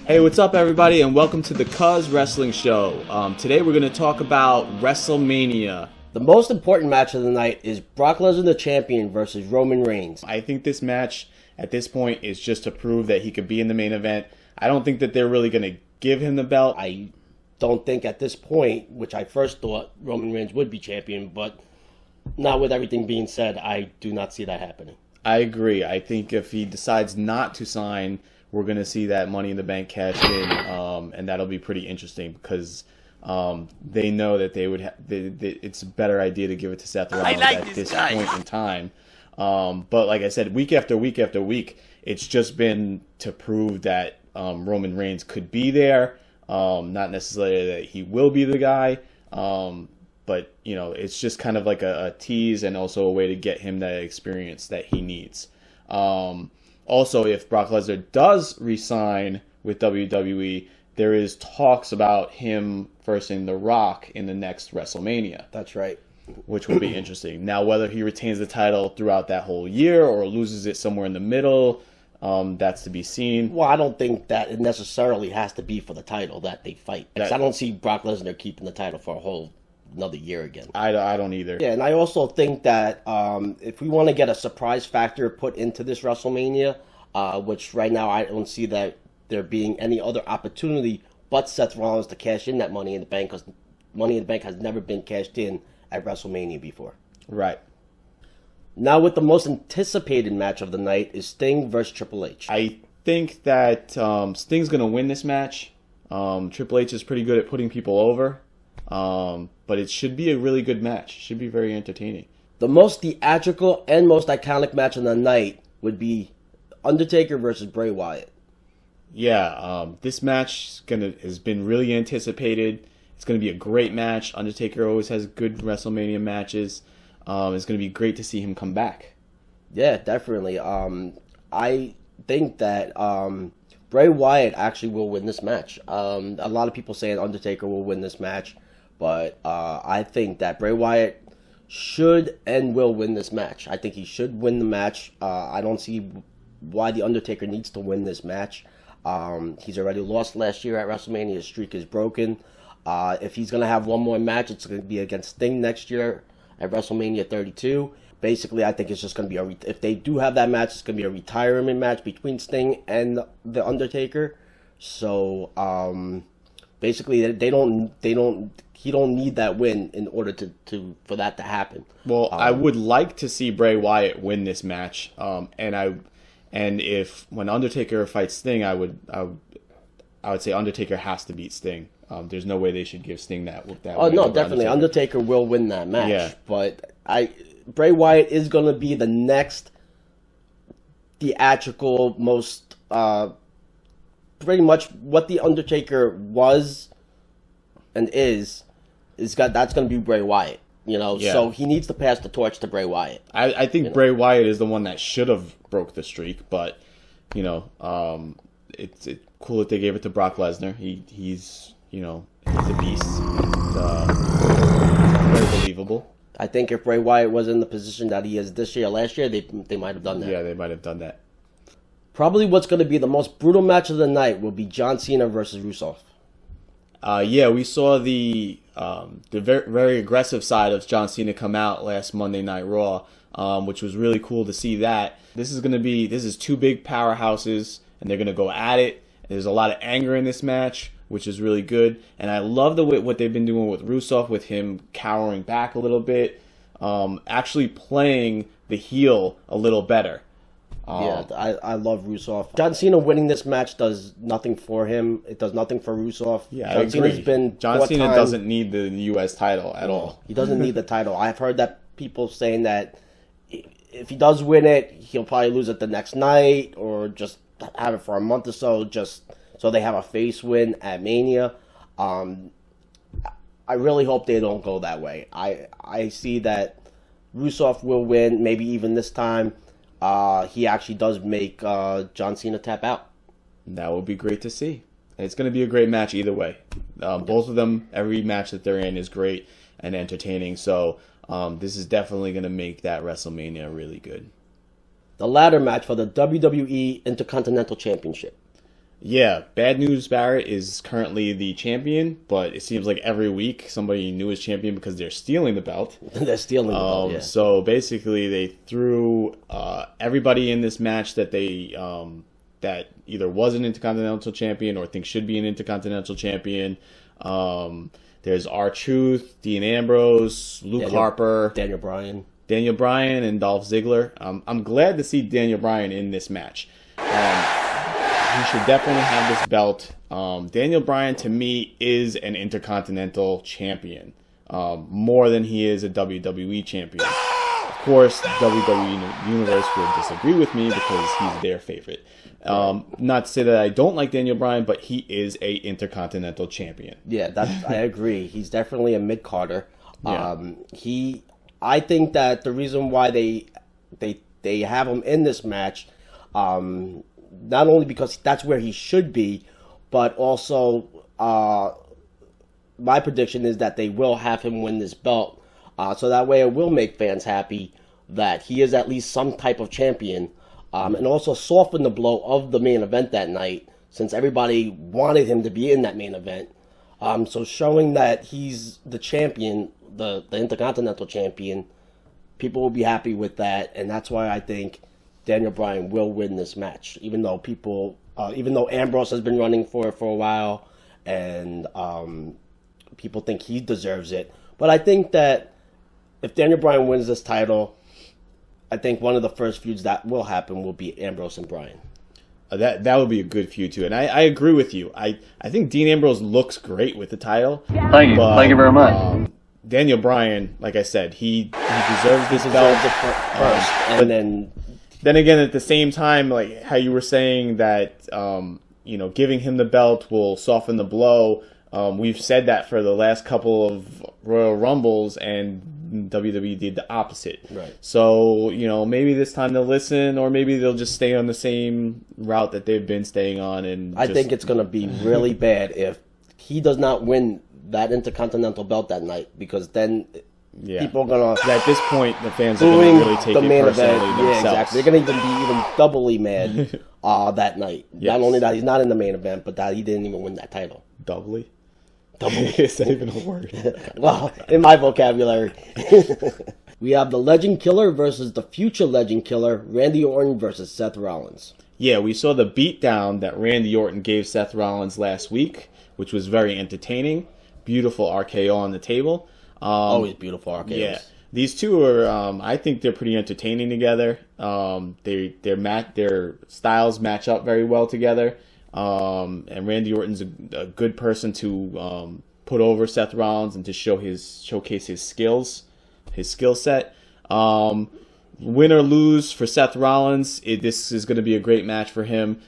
Hey, what's up, everybody, and welcome to the Cuz Wrestling Show. Today we're going to talk about Wrestlemania. The most important match of the night is Brock Lesnar, the champion, versus Roman Reigns. I think this match, at this point, is just to prove that he could be in the main event. I don't think that they're really going to give him the belt. I don't think at this point, which I first thought Roman Reigns would be champion, but now with everything being said, I do not see that happening. I agree. I think if he decides not to sign, we're going to see that Money in the Bank cash in, and that'll be pretty interesting because they know that they would. It's a better idea to give it to Seth Rollins at this point in time. But like I said, week after week after week, it's just been to prove that Roman Reigns could be there. Not necessarily that he will be the guy, but it's just kind of like a tease and also a way to get him that experience that he needs. Also, if Brock Lesnar does re-sign with WWE, there is talks about him versing The Rock in the next WrestleMania. That's right. Which will be interesting. Now, whether he retains the title throughout that whole year or loses it somewhere in the middle, that's to be seen. Well, I don't think that it necessarily has to be for the title that they fight. I don't see Brock Lesnar keeping the title for another year again. I don't either. Yeah, and I also think that if we want to get a surprise factor put into this WrestleMania, which right now I don't see that there being any other opportunity but Seth Rollins to cash in that Money in the Bank, because Money in the Bank has never been cashed in at WrestleMania before. Right. Now with the most anticipated match of the night is Sting versus Triple H. I think that Sting's going to win this match. Triple H is pretty good at putting people over. But it should be a really good match. It should be very entertaining. The most theatrical and most iconic match of the night would be Undertaker versus Bray Wyatt. Yeah, this match has been really anticipated. It's going to be a great match. Undertaker always has good WrestleMania matches. It's going to be great to see him come back. Yeah, definitely. I think that Bray Wyatt actually will win this match. A lot of people saying Undertaker will win this match. But I think that Bray Wyatt should and will win this match. I think he should win the match. I don't see why The Undertaker needs to win this match. He's already lost last year at WrestleMania. His streak is broken. If he's going to have one more match, it's going to be against Sting next year at WrestleMania 32. Basically, I think it's just going to be if they do have that match, it's going to be a retirement match between Sting and The Undertaker. So, basically, he don't need that win in order for that to happen. Well, I would like to see Bray Wyatt win this match, and if when Undertaker fights Sting, I would say Undertaker has to beat Sting. There's no way they should give Sting that. Oh no, definitely Undertaker will win that match. Yeah. But Bray Wyatt is going to be the next theatrical, most pretty much what the Undertaker was and that's going to be Bray Wyatt, Yeah. So he needs to pass the torch to Bray Wyatt. I think Bray Wyatt is the one that should have broke the streak, but it's cool that they gave it to Brock Lesnar. He's a beast. Very believable. I think if Bray Wyatt was in the position that he is this year, last year, they might have done that. Yeah, they might have done that. Probably what's going to be the most brutal match of the night will be John Cena versus Rusev. Yeah, we saw the very, very aggressive side of John Cena come out last Monday Night Raw, which was really cool to see that. This is two big powerhouses, and they're going to go at it. There's a lot of anger in this match, which is really good. And I love what they've been doing with Rusev, with him cowering back a little bit, actually playing the heel a little better. I love Rusev. John Cena winning this match does nothing for him. It does nothing for Rusev. Yeah, John Cena's John Cena doesn't need the U.S. title at all. He doesn't need the title. I've heard that people saying that if he does win it, he'll probably lose it the next night or just have it for a month or so, just so they have a face win at Mania. I really hope they don't go that way. I see that Rusev will win, maybe even this time. He actually does make John Cena tap out. That would be great to see. It's going to be a great match either way. Both of them, every match that they're in is great and entertaining. So this is definitely going to make that WrestleMania really good. The ladder match for the WWE Intercontinental Championship. Yeah, Bad News Barrett is currently the champion, but it seems like every week somebody new is champion because they're stealing the belt. They're stealing the belt, yeah. So basically, they threw everybody in this match that they that either was an Intercontinental Champion or think should be an Intercontinental Champion. There's R-Truth, Dean Ambrose, Harper, Daniel Bryan, and Dolph Ziggler. I'm glad to see Daniel Bryan in this match. He should definitely have this belt. Daniel Bryan, to me, is an Intercontinental Champion, more than he is a WWE Champion. Of course, the WWE Universe will disagree with me because he's their favorite. Not to say that I don't like Daniel Bryan, but he is a Intercontinental Champion. Yeah, I agree. He's definitely a mid-carder. Yeah. I think that the reason why they have him in this match, not only because that's where he should be, but also my prediction is that they will have him win this belt. So that way it will make fans happy that he is at least some type of champion. And also soften the blow of the main event that night, since everybody wanted him to be in that main event. So showing that he's the champion, the Intercontinental Champion, people will be happy with that. And that's why I think Daniel Bryan will win this match, even though Ambrose has been running for it for a while, and people think he deserves it. But I think that if Daniel Bryan wins this title, I think one of the first feuds that will happen will be Ambrose and Bryan. That would be a good feud too, and I agree with you. I think Dean Ambrose looks great with the title. Thank you very much. Daniel Bryan, like I said, he deserves this belt first, and then again, at the same time, like how you were saying that, giving him the belt will soften the blow. We've said that for the last couple of Royal Rumbles, and WWE did the opposite. Right. So, maybe this time they'll listen, or maybe they'll just stay on the same route that they've been staying on. And I think it's going to be really bad if he does not win that Intercontinental belt that night, because then people are going to... At this point, the fans are going to really take it personally themselves. Yeah, exactly. They're going to be even doubly mad that night. Yes. Not only that he's not in the main event, but that he didn't even win that title. Doubly? Is that even a word? Well, in my vocabulary. We have the Legend Killer versus the future Legend Killer, Randy Orton versus Seth Rollins. Yeah, we saw the beatdown that Randy Orton gave Seth Rollins last week, which was very entertaining. Beautiful RKO on the table. Always beautiful RKOs. Yeah. These two are, I think they're pretty entertaining together. Their styles match up very well together. And Randy Orton's a good person to put over Seth Rollins and to showcase his skill set. Win or lose for Seth Rollins, this is going to be a great match for him.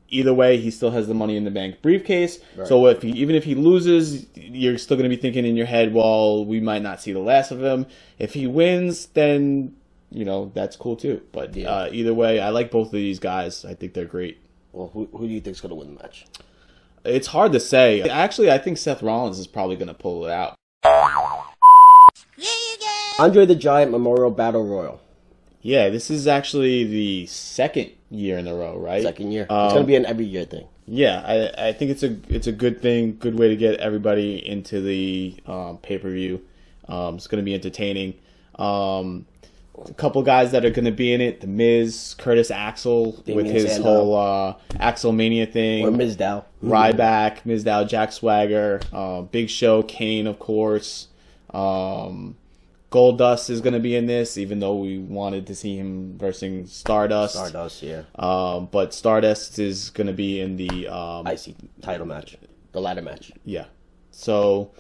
Either way, he still has the Money in the Bank briefcase. Right. So even if he loses, you're still going to be thinking in your head, well, we might not see the last of him. If he wins, then that's cool too. But either way, I like both of these guys. I think they're great. Well, who do you think is going to win the match? It's hard to say. Actually, I think Seth Rollins is probably going to pull it out. Andre the Giant Memorial Battle Royal. Yeah, this is actually the second year in a row, right? Second year. It's going to be an every year thing. Yeah, I think it's a good thing, good way to get everybody into the pay-per-view. It's going to be entertaining. A couple guys that are going to be in it: The Miz, Curtis Axel with his whole Axelmania thing, or Mizdow, Ryback, Mizdow, Jack Swagger, Big Show, Kane, of course. Goldust is going to be in this, even though we wanted to see him versus Stardust. Stardust, yeah. But Stardust is going to be in the IC title match, the ladder match. Yeah. So,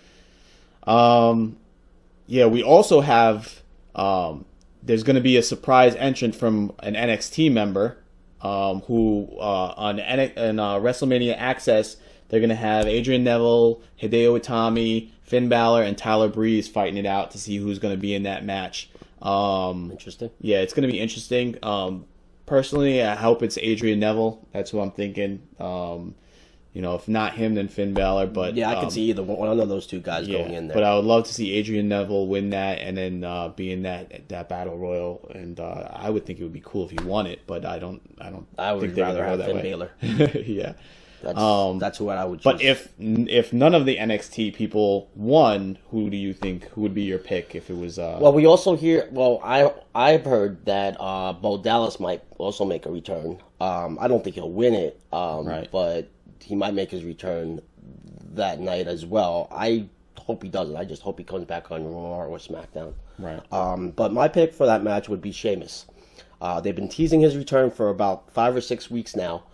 we also have. There's going to be a surprise entrant from an NXT member who on WrestleMania Access, they're going to have Adrian Neville, Hideo Itami, Finn Balor, and Tyler Breeze fighting it out to see who's going to be in that match. Interesting. Yeah, it's going to be interesting. Personally, I hope it's Adrian Neville. That's who I'm thinking. if not him, then Finn Balor. But yeah, I can see either one of those two guys going in there. But I would love to see Adrian Neville win that, and then be in that battle royal. And I would think it would be cool if he won it, but I would think rather have Finn Balor. Yeah. That's what I would choose. But if none of the NXT people won, who would be your pick if it was? Well, we also hear. Well, I've heard that Bo Dallas might also make a return. I don't think he'll win it. Right. But he might make his return that night as well. I hope he doesn't. I just hope he comes back on Raw or SmackDown. Right. But my pick for that match would be Sheamus. They've been teasing his return for about 5 or 6 weeks now.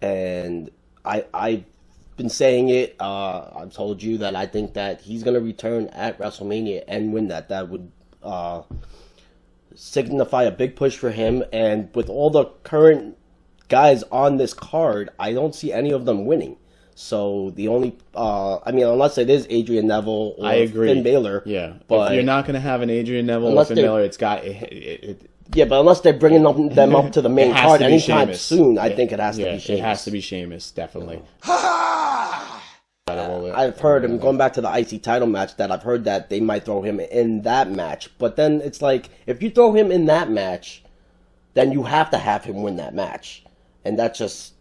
And I've been saying it. I've told you that I think that he's going to return at WrestleMania and win that. That would signify a big push for him. And with all the current guys on this card, I don't see any of them winning. So the only, unless it is Adrian Neville or Finn Balor. Yeah, but if you're not going to have an Adrian Neville or Finn Balor, it's got yeah, but unless they're bringing them up to the main card anytime soon, I think it has to be Sheamus. It has to be Sheamus, definitely. I've heard him going back to the IC title match that I've heard that they might throw him in that match. But then it's like, if you throw him in that match, then you have to have him win that match. And that just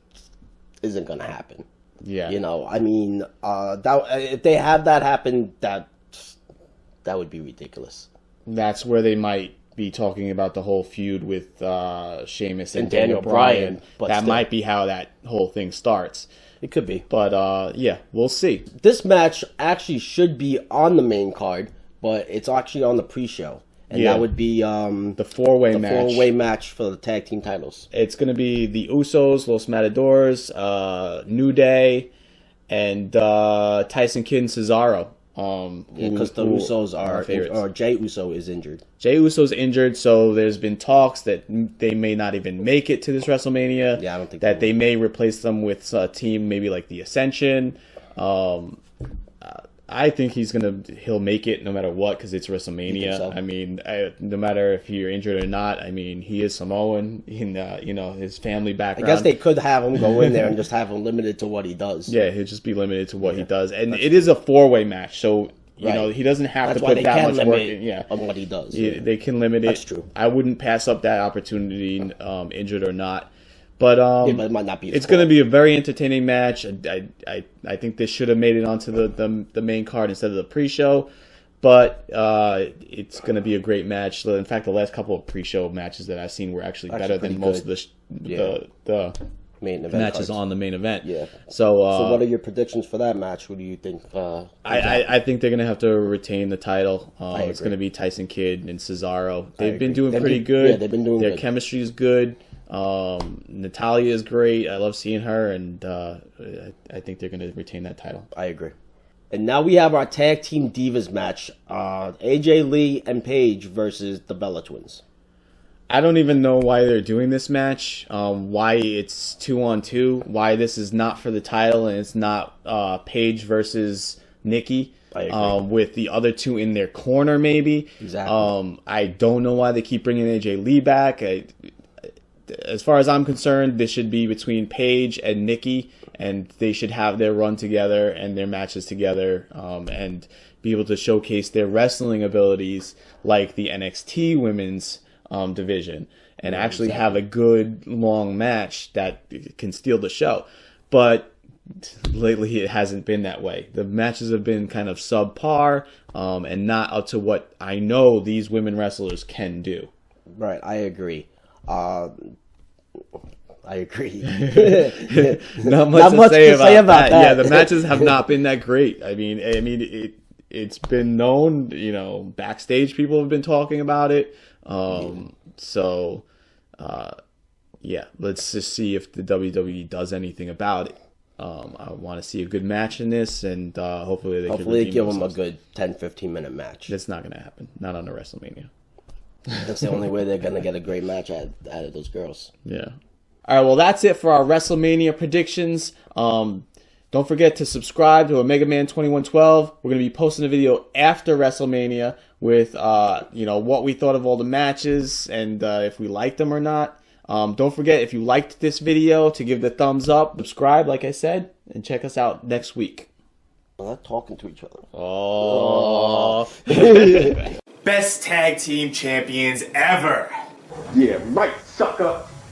isn't going to happen. Yeah. If they have that happen, that would be ridiculous. That's where they might be talking about the whole feud with Sheamus and Daniel Bryan. That might be how that whole thing starts. It could be. But, we'll see. This match actually should be on the main card, but it's actually on the pre-show. And that would be the four-way match. The four-way match for the tag team titles. It's going to be the Usos, Los Matadors, New Day, and Tyson Kidd and Cesaro. Because the Usos or Jey Uso is injured. Jey Uso's injured, so there's been talks that they may not even make it to this WrestleMania. Yeah, I don't think that they may replace them with a team maybe like the Ascension. I think he'll make it no matter what because it's WrestleMania. So? I mean, no matter if you're injured or not. I mean, he is Samoan. His family background. I guess they could have him go in there and just have him limited to what he does. Yeah, he'll just be limited to what he does, and it is a four-way match, so he doesn't have to put that much work in. Yeah, on what he does. Yeah, they can limit it. That's true. I wouldn't pass up that opportunity, injured or not. But but it might not be. It's going to be a very entertaining match. I think this should have made it onto the main card instead of the pre-show. But it's going to be a great match. In fact, the last couple of pre-show matches that I've seen were actually better than most of the main event matches cards. On the main event. Yeah. So what are your predictions for that match? Who do you think? I think they're going to have to retain the title. It's going to be Tyson Kidd and Cesaro. They've been doing pretty good. Yeah, they've been doing Their good. chemistry is good. Natalya is great. I love seeing her, and I think they're going to retain that title. I agree. And now we have our tag team divas match: AJ Lee and Paige versus the Bella Twins. I don't even know why they're doing this match. Why it's 2-on-2. Why this is not for the title and it's not Paige versus Nikki. I agree. With the other two in their corner, maybe. Exactly. I don't know why they keep bringing AJ Lee back. As far as I'm concerned, this should be between Paige and Nikki, and they should have their run together and their matches together, and be able to showcase their wrestling abilities like the NXT women's division, and actually have a good long match that can steal the show. But lately, it hasn't been that way. The matches have been kind of subpar, and not up to what I know these women wrestlers can do. Right, I agree. I agree. Not much to say about that. Yeah, the matches have not been that great. I mean, it's been known. Backstage people have been talking about it. Let's just see if the WWE does anything about it. I want to see a good match in this, and hopefully they give them a good 10-15 minute match. That's not going to happen. Not on a WrestleMania. That's the only way they're going to get a great match out of those girls. Yeah. All right, well, that's it for our WrestleMania predictions. Don't forget to subscribe to Omega Man 2112. We're going to be posting a video after WrestleMania with, what we thought of all the matches and if we liked them or not. Don't forget, if you liked this video, to give the thumbs up, subscribe, like I said, and check us out next week. We're not talking to each other. Oh. Best tag team champions ever. Yeah, right, sucker.